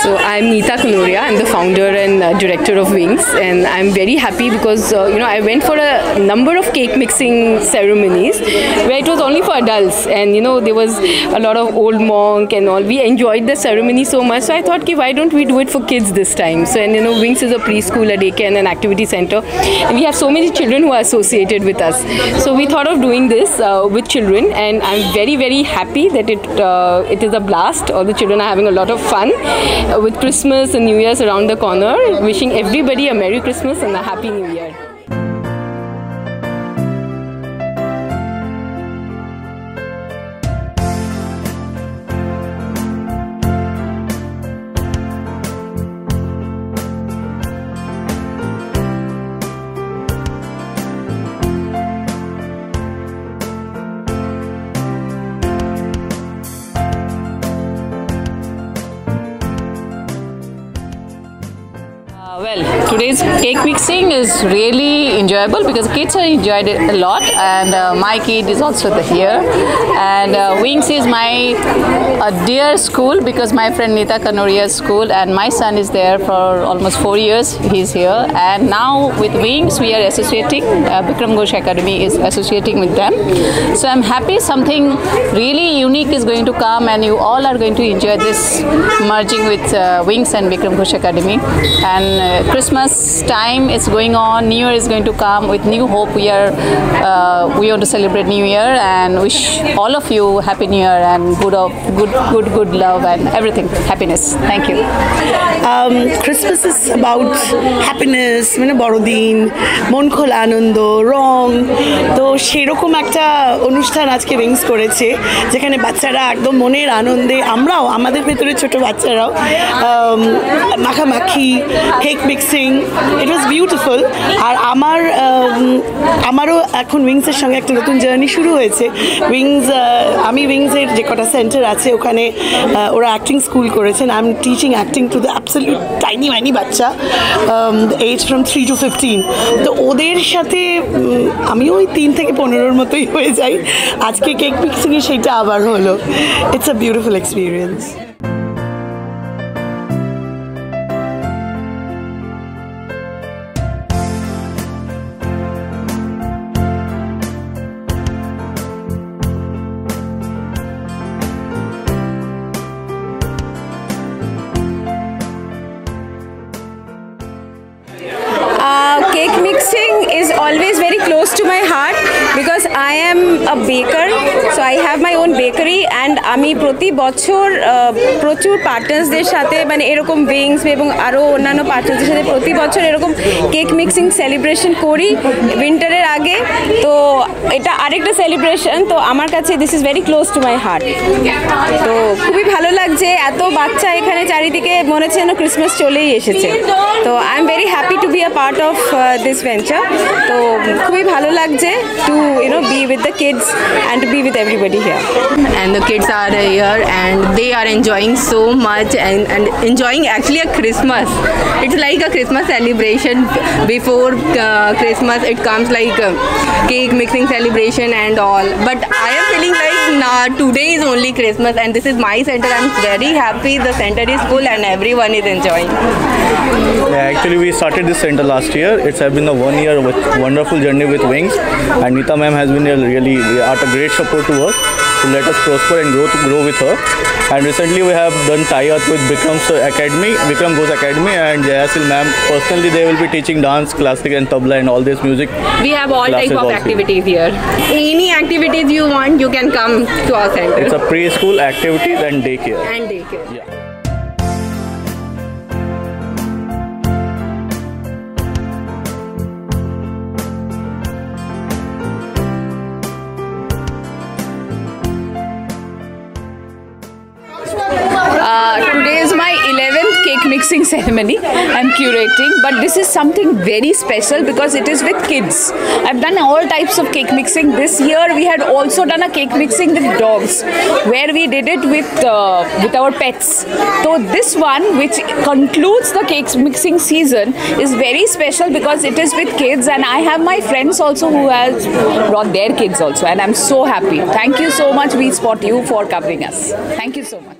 So I'm Neeta Kanoria. I'm the founder and director of Wings, and I'm very happy because I went for a number of cake mixing ceremonies where it was only for adults, and there was a lot of old monk and all. We enjoyed the ceremony so much, so I thought, why don't we do it for kids this time? So Wings is a preschool, a daycare, and an activity center, and we have so many children who are associated with us. So we thought of doing this with children, and I'm very, very happy that it is a blast. All the children are having a lot of fun with Christmas and New Year's around the corner. Wishing everybody a Merry Christmas and a Happy New Year. Well, today's cake mixing is really enjoyable because kids have enjoyed it a lot, and my kid is also here. And Wings is my dear school because my friend Neeta Kanoria's school, and my son is there for almost 4 years. He's here, and now with Wings we are associating. Bikram Ghosh Academy is associating with them. So I'm happy something really unique is going to come, and you all are going to enjoy this merging with Wings and Bikram Ghosh Academy. And Christmas time is going on, New Year is going to come with new hope. We want to celebrate New Year and wish all of you Happy New Year and good love and everything, happiness. Thank you. Christmas is about happiness, বড়দিন, মন খোলা আনন্দ, রং। তো সেরকম একটা অনুষ্ঠান আজকে wings করেছে যেখানে বাচ্চারা একদম মনের আনন্দে, আমরাও আমাদের ভেতরে ছোট বাচ্চারাও মাখামাখি, cake mixing, it was beautiful. আর আমারও এখন উইংসের সঙ্গে একটা নতুন জার্নি শুরু হয়েছে। আমি উইংসের যে কটা সেন্টার আছে ওখানে ওরা অ্যাক্টিং স্কুল করেছেন। I am teaching acting to the absolute tiny miny বাচ্চা, এজ ফ্রম 3 to 15। তো ওদের সাথে আমিও ওই 3 থেকে 15-র মতোই হয়ে যাই। আজকে কেক মিক্সিংয়ে সেইটা আবার হলো। It's a beautiful experience. Cake mixing is always very close to my heart because I am a baker, so I have my own bakery, and আমি প্রতি বছর প্রচুর পার্টনার্সদের সাথে এরকম উইংস এবং আরও অন্যান্য পার্টনার্সদের সাথে প্রতি বছর এরকম কেক মিক্সিং সেলিব্রেশন করি উইন্টারের আগে। তো এটা আরেকটা সেলিব্রেশন, তো আমার কাছে this is very close to my heart. তো খুবই ভালো লাগছে, এত বাচ্চা এখানে চারিদিকে মনে হচ্ছে যেন ক্রিসমাস চলেই এসেছে। তো I am very happy to be a part of this venture. তো খুবই ভালো লাগছে to be with the kids and to be with everybody here. And the kids are here and they are enjoying so much and enjoying actually a Christmas. It's like a Christmas celebration. Before Christmas it comes like a cake mixing celebration and all, but I am feeling like today is only Christmas and this is my center. I'm very happy the center is full and everyone is enjoying. Yeah, actually we started this center last year. It's been a 1 year wonderful journey with Wings, and Neeta ma'am has been really at a great support to us to let us prosper and grow with her. And recently we have done tie-up with Bikram Ghosh Academy, and Jayasil ma'am personally they will be teaching dance, classic and tabla and all this music. We have all type of activities here. Any activities you want, you can come to our center. It's a preschool activities and daycare. Yeah. Today is my 11th cake mixing ceremony I'm curating, but this is something very special because it is with kids. I've done all types of cake mixing. This year we had also done a cake mixing with dogs where we did it with our pets. So this one, which concludes the cake mixing season, is very special because it is with kids, and I have my friends also who has brought their kids also, and I'm so happy. Thank you so much, We Spot You, for covering us. Thank you so much.